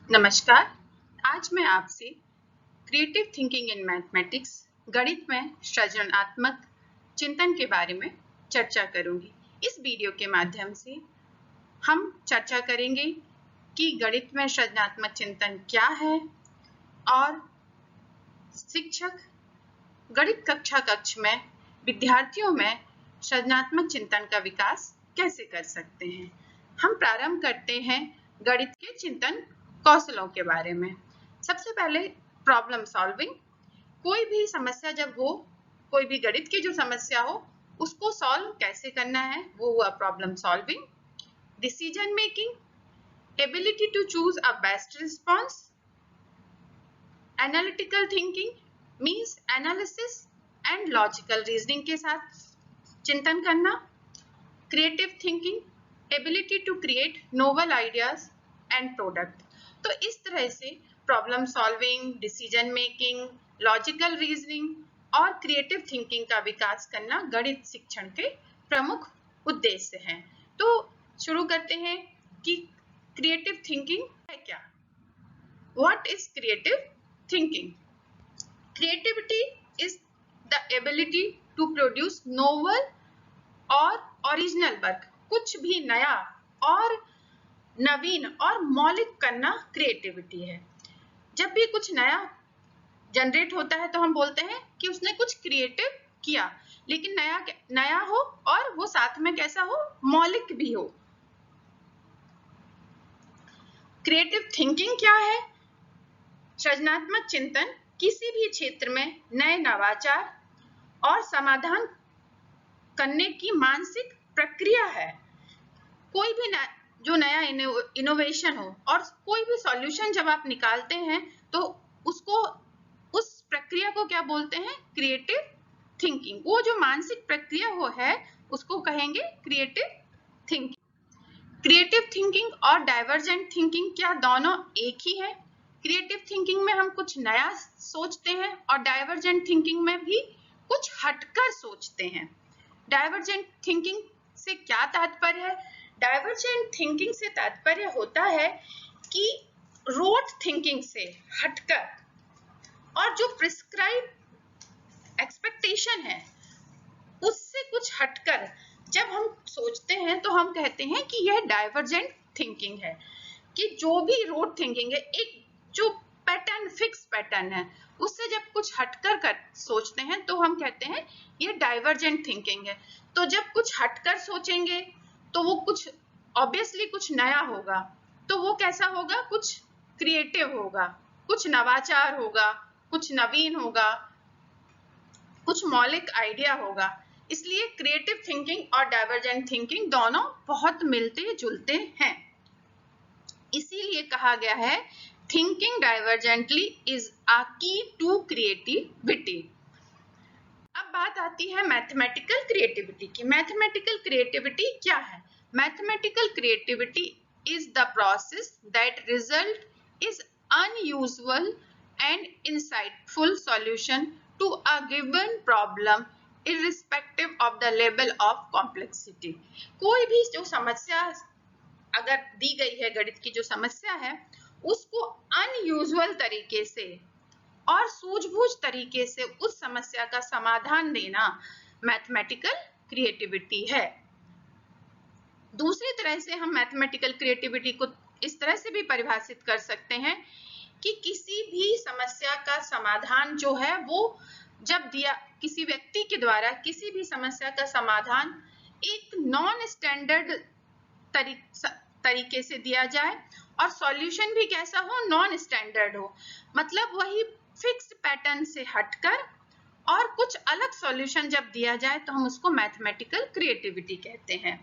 नमस्कार। आज मैं आपसे क्रिएटिव थिंकिंग इन मैथमेटिक्स गणित में सृजनात्मक चिंतन के बारे में चर्चा करूंगी। इस वीडियो के माध्यम से हम चर्चा करेंगे कि गणित में सृजनात्मक चिंतन क्या है और शिक्षक गणित कक्ष में विद्यार्थियों में सृजनात्मक चिंतन का विकास कैसे कर सकते हैं। हम प्रारंभ करते हैं गणित के चिंतन कौशलों के बारे में। सबसे पहले प्रॉब्लम सॉल्विंग। कोई भी समस्या जब हो, कोई भी गणित की जो समस्या हो, उसको सॉल्व कैसे करना है, वो हुआ problem solving. Decision making, ability to choose a best response. Analytical thinking means analysis and logical reasoning के साथ चिंतन करना। Creative thinking, ability to create novel ideas and product. तो इस तरह से problem solving, decision making, logical reasoning और creative thinking का विकास करना गणित शिक्षण के प्रमुख उद्देश्य हैं। तो शुरू करते हैं कि क्रिएटिव थिंकिंग है क्या। What is creative thinking? Creativity is the ability to produce novel और ओरिजिनल वर्क। कुछ भी नया और नवीन और मौलिक करना क्रिएटिविटी है। जब भी कुछ नया जनरेट होता है तो हम बोलते हैं कि उसने कुछ क्रिएटिव किया, लेकिन नया हो और वो साथ में कैसा हो, मौलिक भी हो। क्रिएटिव थिंकिंग क्या है? सृजनात्मक चिंतन किसी भी क्षेत्र में नए नवाचार और समाधान करने की मानसिक प्रक्रिया है। कोई भी जो नया इनोवेशन हो और कोई भी सॉल्यूशन जब आप निकालते हैं तो उसको, उस प्रक्रिया को क्या बोलते हैं? Creative thinking. वो जो मानसिक प्रक्रिया वो है उसको कहेंगे क्रिएटिव थिंकिंग। क्रिएटिव थिंकिंग और डाइवर्जेंट थिंकिंग क्या दोनों एक ही है? क्रिएटिव थिंकिंग में हम कुछ नया सोचते हैं और डाइवर्जेंट थिंकिंग में भी कुछ हटकर सोचते हैं। डाइवर्जेंट थिंकिंग से क्या तात्पर्य है? डाइवर्जेंट थिंकिंग से तात्पर्य होता है कि रोट थिंकिंग से हटकर और जो प्रिस्क्राइब एक्सपेक्टेशन है उससे कुछ हटकर जब हम सोचते हैं तो हम कहते हैं कि यह डाइवर्जेंट थिंकिंग है। कि जो भी रोट थिंकिंग है, एक जो पैटर्न, फिक्स पैटर्न है, उससे जब कुछ हटकर कर सोचते हैं तो हम कहते हैं ये डाइवर्जेंट थिंकिंग है। तो जब कुछ हटकर सोचेंगे तो वो कुछ ऑब्वियसली कुछ नया होगा, तो वो कैसा होगा? कुछ क्रिएटिव होगा, कुछ नवाचार होगा, कुछ नवीन होगा, कुछ मौलिक आइडिया होगा। इसलिए क्रिएटिव थिंकिंग और डाइवर्जेंट थिंकिंग दोनों बहुत मिलते जुलते हैं। इसीलिए कहा गया है थिंकिंग डाइवर्जेंटली इज अ की टू क्रिएटिविटी। अब बात आती है मैथमेटिकल क्रिएटिविटी की। मैथमेटिकल क्रिएटिविटी क्या है? Mathematical creativity is the process that result is unusual and insightful solution to a given problem irrespective of the level of complexity। कोई भी जो समस्या अगर दी गई है, गणित की जो समस्या है, उसको अनयूजुअल तरीके से और सूझबूझ तरीके से उस समस्या का समाधान देना मैथमेटिकल क्रिएटिविटी है। दूसरी तरह से हम मैथमेटिकल क्रिएटिविटी को इस तरह से भी परिभाषित कर सकते हैं कि किसी भी समस्या का समाधान जो है वो जब दिया, किसी व्यक्ति के द्वारा किसी भी समस्या का समाधान एक नॉन स्टैंडर्ड तरीके से दिया जाए और सॉल्यूशन भी कैसा हो? नॉन स्टैंडर्ड हो। मतलब वही फिक्स्ड पैटर्न से हटकर और कुछ अलग सॉल्यूशन जब दिया जाए तो हम उसको मैथमेटिकल क्रिएटिविटी कहते हैं।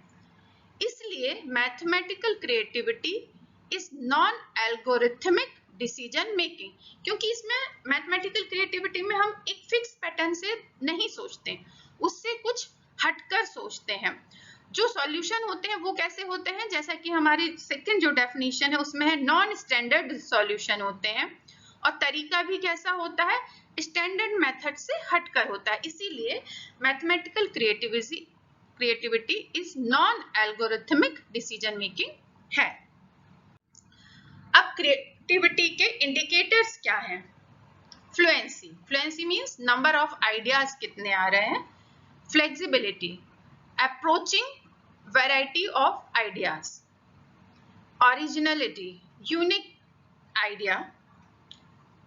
इसलिए mathematical creativity is non algorithmic decision making. क्योंकि इसमें मैथमेटिकल क्रिएटिविटी में हम एक फिक्स पैटर्न से नहीं सोचते, उससे कुछ हटकर सोचते हैं। जो सॉल्यूशन होते हैं वो कैसे होते हैं? जैसा कि हमारी सेकंड जो डेफिनेशन है उसमें है नॉन स्टैंडर्ड सॉल्यूशन होते हैं, और तरीका भी कैसा होता है? स्टैंडर्ड मेथड से हटकर होता है। इसीलिए mathematical creativity is non algorithmic decision making है। अब क्रिएटिविटी के इंडिकेटर्स क्या हैं? Fluency, fluency means number of ideas कितने आ रहे हैं. Flexibility, approaching variety of ideas. Originality, unique idea.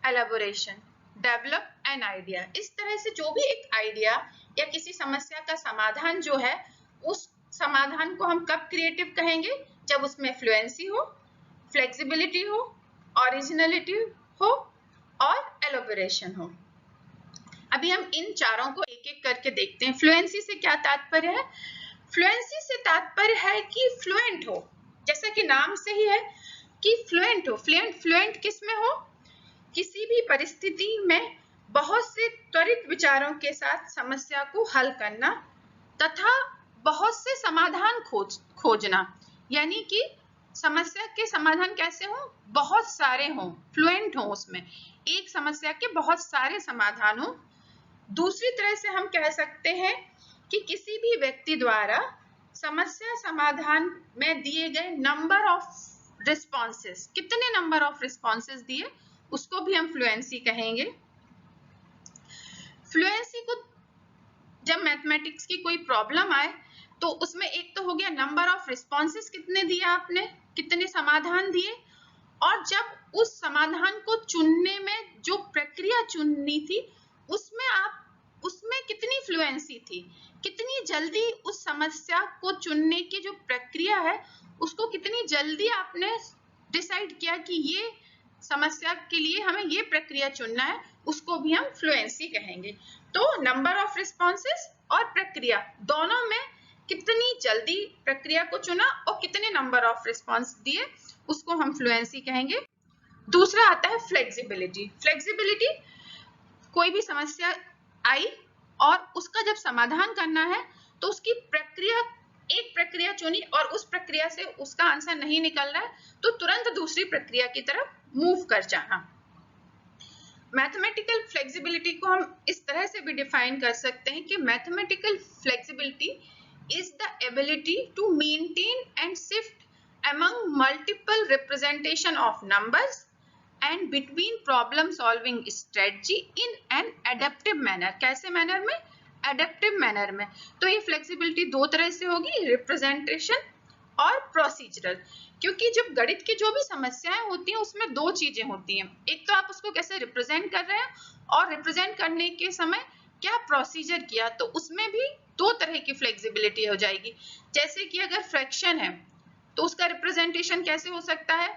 Elaboration, develop an idea. इस तरह से जो भी एक आइडिया या किसी समस्या का समाधान जो है, उस समाधान को हम कब क्रिएटिव कहेंगे? जब उसमें फ्लुएंसी हो, फ्लेक्सिबिलिटी हो, ओरिजिनलिटी हो और एलेबोरेशन हो. अभी हम इन चारों को एक एक करके देखते हैं. फ्लुएंसी से क्या तात्पर्य है? फ्लुएंसी से तात्पर्य है कि फ्लुएंट हो, जैसा कि नाम से ही है कि फ्लुएंट हो. फ्लुएंट किस में हो? किसी भी परिस्थिति में बहुत से त्वरित विचारों के साथ समस्या को हल करना तथा बहुत से समाधान खोजना. यानी कि समस्या के समाधान कैसे हो? बहुत सारे हों, फ्लुएंट हो, उसमें एक समस्या के बहुत सारे समाधान हो. दूसरी तरह से हम कह सकते हैं कि किसी भी व्यक्ति द्वारा समस्या समाधान में दिए गए नंबर ऑफ रिस्पॉन्सेस, कितने नंबर ऑफ रिस्पॉन्सेस दिए, उसको भी हम फ्लुएंसी कहेंगे. फ्लुएंसी को जब मैथमेटिक्स की कोई प्रॉब्लम आए तो उसमें एक तो हो गया नंबर ऑफ रिस्पॉन्सेस कितने दिए आपने, कितने समाधान दिए, और जब उस समाधान को चुनने में जो प्रक्रिया चुननी थी उसमें कितनी फ्लुएंसी थी, कितनी जल्दी उस समस्या को चुनने की जो प्रक्रिया है उसको कितनी जल्दी आपने डिसाइड किया कि ये समस्या के लिए हमें ये प्रक्रिया चुनना है, उसको भी हम फ्लुएंसी कहेंगे. तो नंबर ऑफ रिस्पॉन्सेस और प्रक्रिया दोनों में कितनी जल्दी प्रक्रिया को चुना और कितने नंबर ऑफ रिस्पॉन्स दिए, उसको हम फ्लुएंसी कहेंगे. दूसरा आता है फ्लेक्सिबिलिटी. फ्लेक्सिबिलिटी, कोई भी समस्या आई और उसका जब समाधान करना है तो उसकी प्रक्रिया, एक प्रक्रिया चुनी और उस प्रक्रिया से उसका आंसर नहीं निकल रहा है तो तुरंत दूसरी प्रक्रिया की तरफ मूव कर जाना. मैथमेटिकल फ्लेक्सिबिलिटी को हम इस तरह से भी डिफाइन कर सकते हैं कि mathematical flexibility is the ability to maintain and shift among multiple representation of numbers and between problem solving strategy in an adaptive manner. कैसे मैनर में? एडेप्टिव मैनर में. तो ये फ्लेक्सिबिलिटी दो तरह से होगी, रिप्रेजेंटेशन और प्रोसीजरल. क्योंकि जब गणित की जो भी समस्याएं होती हैं उसमें दो चीजें होती हैं. एक तो आप उसको कैसे रिप्रेजेंट कर रहे हैं और रिप्रेजेंट करने के समय क्या प्रोसीजर किया, तो उसमें भी दो तरह की फ्लेक्सिबिलिटी हो जाएगी. जैसे कि अगर फ्रैक्शन है तो उसका रिप्रेजेंटेशन कैसे हो सकता है?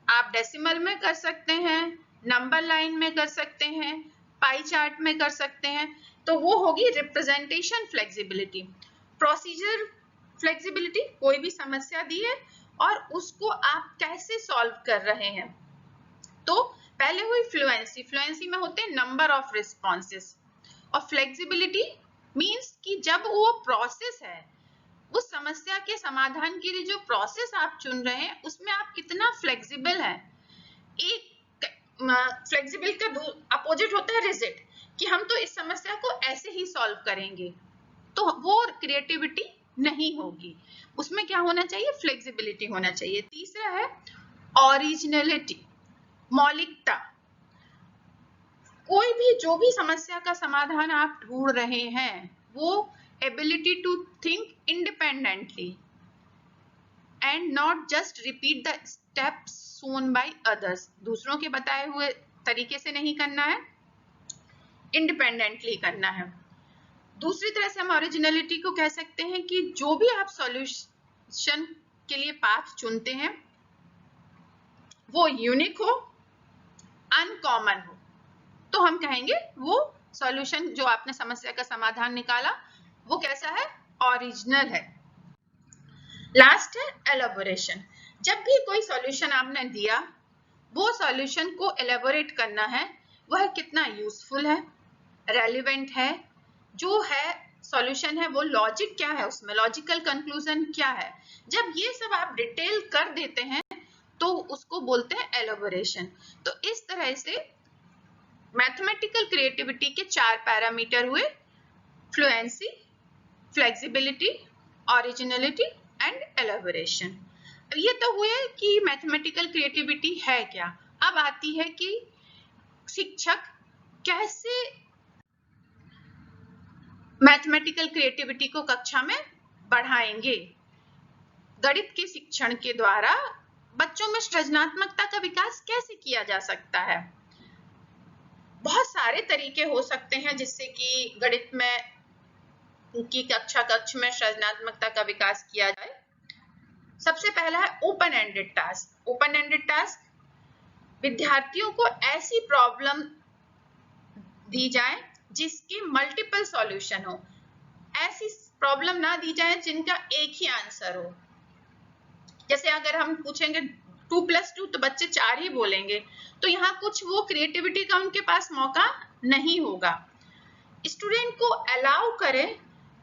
आप डेसिमल में कर सकते हैं, नंबर लाइन में कर सकते हैं, पाई चार्ट में कर सकते हैं, तो वो होगी रिप्रेजेंटेशन फ्लेक्सिबिलिटी. प्रोसीजर फ्लेक्सिबिलिटी, कोई भी समस्या दी है और उसको आप कैसे सॉल्व कर रहे हैं. तो पहले हुई फ्लुएंसी. फ्लुएंसी में होते हैं नंबर ऑफ रिस्पॉन्सेस, और फ्लेक्सिबिलिटी मीन्स कि जब वो प्रोसेस है, उस समस्या के समाधान के लिए जो प्रोसेस आप चुन रहे हैं उसमें आप कितना फ्लेक्सिबल हैं. एक फ्लेक्सिबल का अपोजिट होता है रिजिड, कि हम तो इस समस्या को ऐसे ही सॉल्व करेंगे, तो वो क्रिएटिविटी नहीं होगी. उसमें क्या होना चाहिए? फ्लेक्सिबिलिटी होना चाहिए. तीसरा है ओरिजिनलिटी, मौलिकता. कोई भी जो भी समस्या का समाधान आप ढूंढ रहे हैं वो ability to think independently and not just repeat the steps shown by others. दूसरों के बताए हुए तरीके से नहीं करना है, इंडिपेंडेंटली करना है. दूसरी तरह से हम ओरिजिनलिटी को कह सकते हैं कि जो भी आप सॉल्यूशन के लिए पाथ चुनते हैं वो यूनिक हो, अनकॉमन हो, तो हम कहेंगे वो सॉल्यूशन जो आपने समस्या का समाधान निकाला वो कैसा है? ओरिजिनल है. लास्ट है एलेबोरेशन. जब भी कोई सॉल्यूशन आपने दिया, वो सॉल्यूशन को एलेबोरेट करना है, वह कितना यूजफुल है, रेलिवेंट है, जो है सॉल्यूशन है वो लॉजिक क्या है, उसमें लॉजिकल कंक्लूजन क्या है. जब ये सब आप डिटेल कर देते हैं तो उसको बोलते हैं एलेबोरेशन. तो इस तरह से मैथमेटिकल क्रिएटिविटी के चार पैरामीटर हुए: fluency, flexibility, originality and elaboration. ये तो हुए कि मैथमेटिकल क्रिएटिविटी है क्या. अब आती है कि शिक्षक कैसे मैथमेटिकल क्रिएटिविटी को कक्षा में बढ़ाएंगे। गणित के शिक्षण के द्वारा बच्चों में सृजनात्मकता का विकास कैसे किया जा सकता है। बहुत सारे तरीके हो सकते हैं जिससे कि गणित में की कक्ष में सृजनात्मकता का विकास किया जाए। सबसे पहला है open ended task. Open ended task विद्यार्थियों को ऐसी प्रॉब्लम दी जाए जिसके मल्टीपल सॉल्यूशन हो। ऐसी प्रॉब्लम ना दी जाए जिनका एक ही आंसर हो। जैसे अगर हम पूछेंगे 2 + 2 तो बच्चे 4 ही बोलेंगे, तो यहाँ कुछ वो क्रिएटिविटी का उनके पास मौका नहीं होगा। स्टूडेंट को अलाउ करें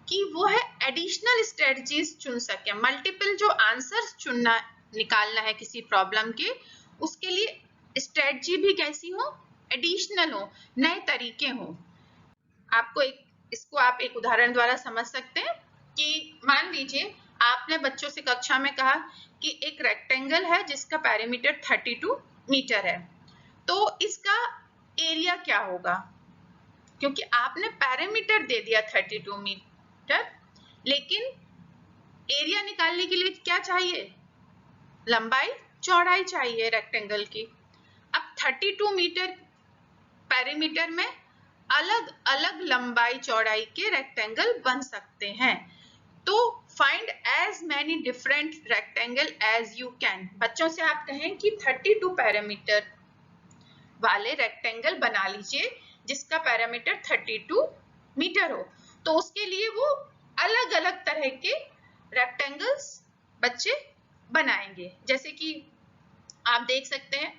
कि वो है एडिशनल स्ट्रेटजीज चुन सके। मल्टीपल जो आंसर्स चुनना निकालना है किसी प्रॉब्लम के, उसके लिए स्ट्रेटजी भी कैसी हो, एडिशनल हो, नए तरीके हो। इसको आप एक उदाहरण द्वारा समझ सकते हैं कि मान लीजिए आपने बच्चों से कक्षा में कहा कि एक रेक्टेंगल है जिसका पेरीमीटर 32 मीटर है, तो इसका एरिया क्या होगा। क्योंकि आपने पेरीमीटर दे दिया 32 मीटर, लेकिन एरिया निकालने के लिए क्या चाहिए, लंबाई चौड़ाई चाहिए रेक्टेंगल की। अब 32 मीटर पेरीमीटर में अलग अलग लंबाई चौड़ाई के रेक्टेंगल बन सकते हैं। तो find as many different rectangle as you can. बच्चों से आप कहें कि 32 पैरामीटर वाले रेक्टेंगल बना लीजिए जिसका पैरामीटर 32 मीटर हो। तो उसके लिए वो अलग अलग तरह के रेक्टेंगल्स बच्चे बनाएंगे। जैसे कि आप देख सकते हैं,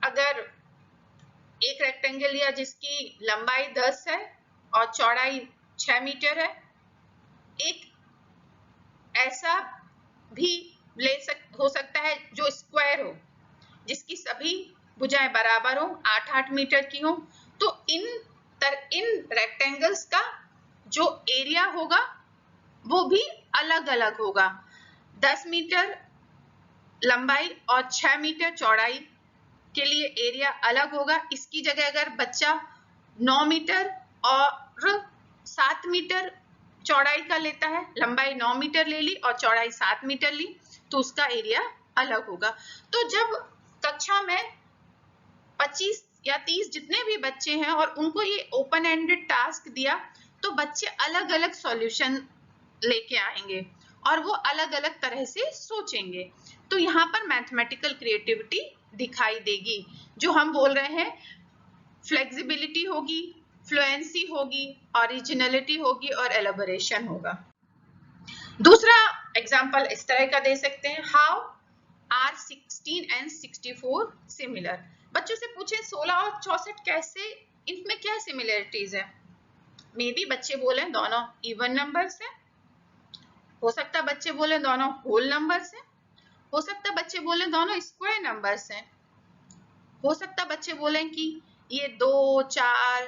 अगर एक रेक्टेंगल लिया जिसकी लंबाई 10 है और चौड़ाई 6 मीटर है, एक ऐसा भी हो सकता है जो स्क्वायर हो, जिसकी सभी भुजाएं बराबर हो, 8-8 मीटर की हो। तो इन रेक्टेंगल्स का जो एरिया होगा वो भी अलग अलग होगा। 10 मीटर लंबाई और 6 मीटर चौड़ाई के लिए एरिया अलग होगा। इसकी जगह अगर बच्चा 9 मीटर और 7 मीटर चौड़ाई का लेता है, लंबाई 9 मीटर ले ली और चौड़ाई 7 मीटर ली, तो उसका एरिया अलग होगा। तो जब कक्षा में 25 या 30 जितने भी बच्चे हैं और उनको ये ओपन एंडेड टास्क दिया, तो बच्चे अलग अलग सॉल्यूशन लेके आएंगे और वो अलग अलग तरह से सोचेंगे। तो यहाँ पर मैथमेटिकल क्रिएटिविटी दिखाई देगी। जो हम बोल रहे हैं, फ्लेक्सिबिलिटी होगी, फ्लुएंसी होगी, ओरिजिनलिटी होगी और एलाबोरेशन होगा। दूसरा एग्जांपल इस तरह का दे सकते हैं, हाउ आर 16 and 64 सिमिलर। बच्चों से पूछे 16 और 64 कैसे, इनमें क्या सिमिलरिटीज है। मे बी बच्चे बोले दोनों इवन नंबर से, हो सकता है बच्चे बोले दोनों होल नंबर से, हो सकता है बच्चे बोले दोनों स्क्वायर नंबर से, हो सकता है बच्चे बोले कि ये 2, 4,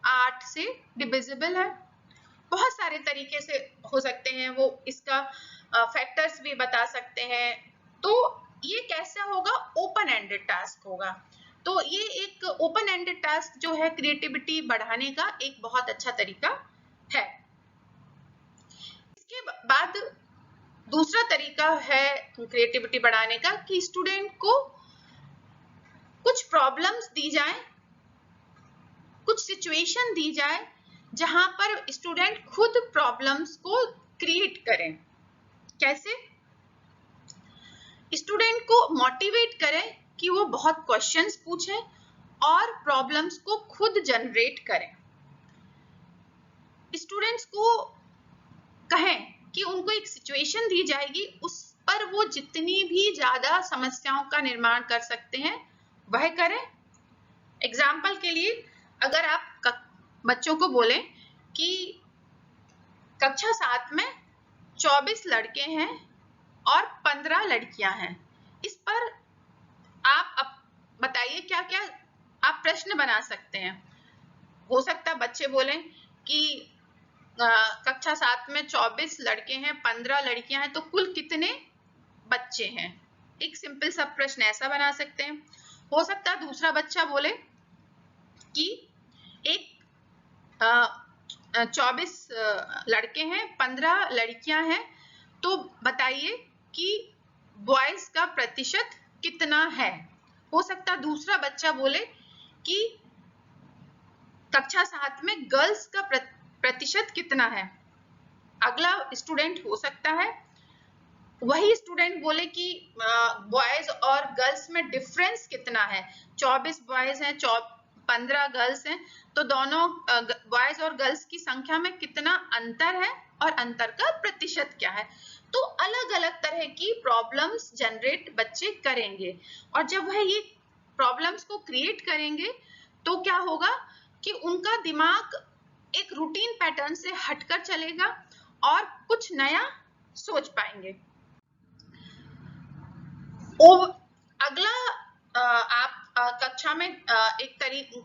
8 से डिविजिबल है। बहुत सारे तरीके से हो सकते हैं, वो इसका फैक्टर्स भी बता सकते हैं। तो ये कैसा होगा, ओपन एंडेड टास्क होगा। तो ये एक ओपन एंडेड टास्क जो है क्रिएटिविटी बढ़ाने का एक बहुत अच्छा तरीका है। इसके बाद दूसरा तरीका है क्रिएटिविटी बढ़ाने का कि स्टूडेंट को कुछ प्रॉब्लम्स दी जाए, कुछ सिचुएशन दी जाए जहां पर स्टूडेंट खुद प्रॉब्लम्स को क्रिएट करें। कैसे, स्टूडेंट को मोटिवेट करें कि वो बहुत क्वेश्चंस पूछें और प्रॉब्लम्स को खुद जनरेट करें। स्टूडेंट्स को कहें कि उनको एक सिचुएशन दी जाएगी, उस पर वो जितनी भी ज्यादा समस्याओं का निर्माण कर सकते हैं वह करें। एग्जाम्पल के लिए, अगर आप बच्चों को बोलें कि कक्षा 7 में 24 लड़के हैं और 15 लड़कियां हैं, इस पर आप बताइए क्या क्या आप प्रश्न बना सकते हैं। हो सकता है बच्चे बोलें कि कक्षा 7 में 24 लड़के हैं, 15 लड़कियां हैं, तो कुल कितने बच्चे हैं। एक सिंपल सा प्रश्न ऐसा बना सकते हैं। हो सकता है दूसरा बच्चा बोले कि एक 24 लड़के हैं, 15 लड़कियां हैं, तो बताइए कि बॉयज का प्रतिशत कितना है। हो सकता है दूसरा बच्चा बोले कि कक्षा 7 में गर्ल्स का प्रतिशत कितना है। अगला स्टूडेंट हो सकता है वही स्टूडेंट बोले कि बॉयज और गर्ल्स में डिफरेंस कितना है, 24 बॉयज हैं, 15 गर्ल्स हैं, तो दोनों बॉयज और गर्ल्स की संख्या में कितना अंतर है और अंतर का प्रतिशत क्या है। तो अलग अलग तरह की प्रॉब्लम्स जनरेट बच्चे करेंगे, और जब वह ये प्रॉब्लम्स को क्रिएट करेंगे तो क्या होगा कि उनका दिमाग एक रूटीन पैटर्न से हटकर चलेगा और कुछ नया सोच पाएंगे। अगला आप कक्षा में एक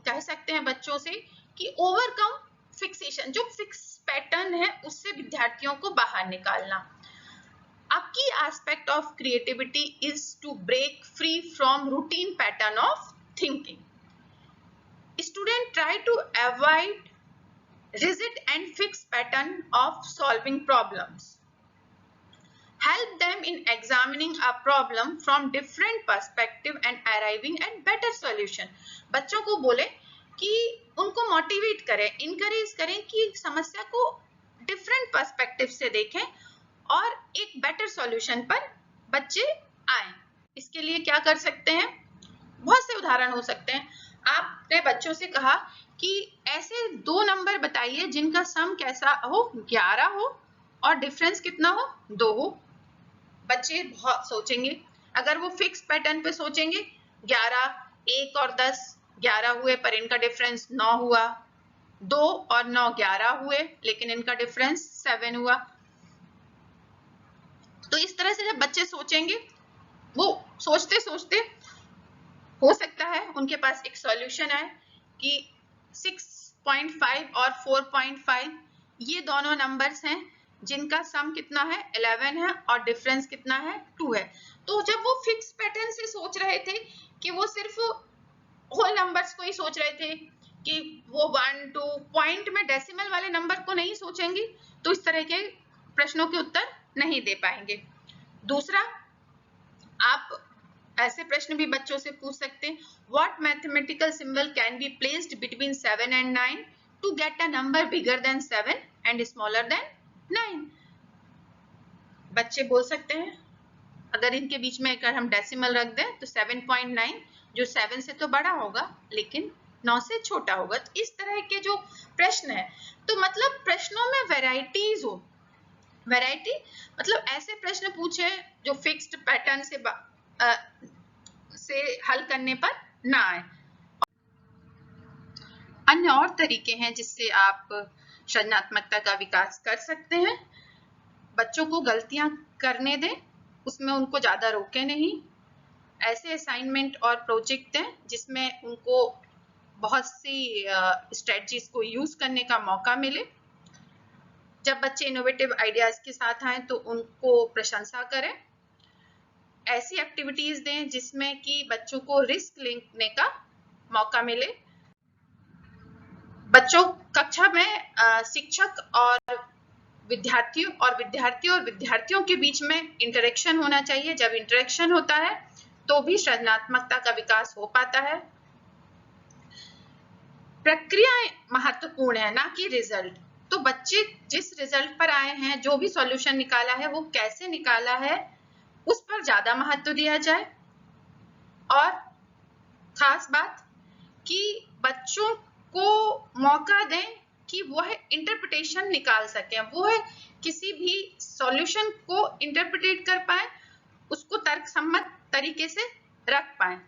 कह सकते हैं बच्चों से कि ओवरकम फिक्सेशन, जो फिक्स पैटर्न है उससे विद्यार्थियों को बाहर निकालना। A key aspect of creativity is to break free from routine pattern of thinking. Students try to avoid rigid and fixed pattern of solving problems. Help them in examining a problem from different perspective and arriving at better solution. बच्चों को बोले कि उनको motivate करें, encourage करें कि समस्या को डिफरेंट पर्सपेक्टिव से देखें और एक बेटर सॉल्यूशन पर बच्चे आए। इसके लिए क्या कर सकते हैं, बहुत से उदाहरण हो सकते हैं। आपने बच्चों से कहा कि ऐसे 2 नंबर बताइए जिनका सम कैसा हो, 11 हो और डिफरेंस कितना हो, 2 हो। बच्चे बहुत सोचेंगे, अगर वो फिक्स पैटर्न पे सोचेंगे 11, 1 और 10 11 हुए पर इनका डिफरेंस 9 हुआ, 2 और 9 11 हुए लेकिन इनका डिफरेंस 7 हुआ। तो इस तरह से जब बच्चे सोचेंगे, वो सोचते सोचते हो सकता है उनके पास एक सॉल्यूशन आए कि 6.5 और 4.5 ये दोनों नंबर्स हैं जिनका सम कितना है, 11 है और डिफरेंस कितना है, 2 है। तो जब वो फिक्स पैटर्न से सोच रहे थे कि वो सिर्फ होल नंबर्स को ही सोच रहे थे कि वो 1 2 पॉइंट में डेसिमल वाले नंबर को नहीं सोचेंगे, तो इस तरह के प्रश्नों के उत्तर नहीं दे पाएंगे। दूसरा, आप ऐसे प्रश्न भी बच्चों से पूछ सकते हैं, what mathematical symbol can be placed between 7 and 9 to get a number bigger than 7 and smaller than 9। बच्चे बोल सकते हैं अगर इनके बीच में अगर हम डेसिमल रख दें तो 7.9 जो 7 से तो बड़ा होगा लेकिन 9 से छोटा होगा। तो इस तरह के जो प्रश्न है, तो मतलब प्रश्नों में वैरायटीज हो, वैरायटी मतलब ऐसे प्रश्न पूछे जो फिक्स्ड पैटर्न से हल करने पर ना आए। अन्य और तरीके हैं जिससे आप सृजनात्मकता का विकास कर सकते हैं। बच्चों को गलतियां करने दें, उसमें उनको ज्यादा रोके नहीं। ऐसे असाइनमेंट और प्रोजेक्ट दें जिसमें उनको बहुत सी स्ट्रेटजीज को यूज करने का मौका मिले। जब बच्चे इनोवेटिव आइडियाज के साथ आए तो उनको प्रशंसा करें। ऐसी एक्टिविटीज दें जिसमें कि बच्चों को रिस्क लेने का मौका मिले। बच्चों कक्षा में शिक्षक और विद्यार्थियों के बीच में इंटरेक्शन होना चाहिए। जब इंटरेक्शन होता है तो भी सृजनात्मकता का विकास हो पाता है। प्रक्रियाएं महत्वपूर्ण है, ना कि रिजल्ट। तो बच्चे जिस रिजल्ट पर आए हैं, जो भी सॉल्यूशन निकाला है वो कैसे निकाला है उस पर ज्यादा महत्व दिया जाए। और खास बात कि बच्चों को मौका दें कि वह इंटरप्रिटेशन निकाल सकें, वह किसी भी सॉल्यूशन को इंटरप्रिटेट कर पाए, उसको तर्कसम्मत तरीके से रख पाए।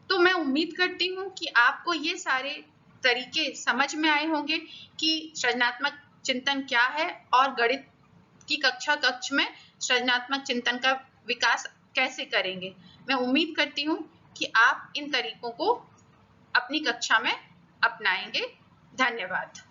तो मैं उम्मीद करती हूँ कि आपको ये सारे तरीके समझ में आए होंगे कि सृजनात्मक चिंतन क्या है और गणित की कक्ष में सृजनात्मक चिंतन का विकास कैसे करेंगे। मैं उम्मीद करती हूँ कि आप इन तरीकों को अपनी कक्षा में अपनाएंगे। धन्यवाद।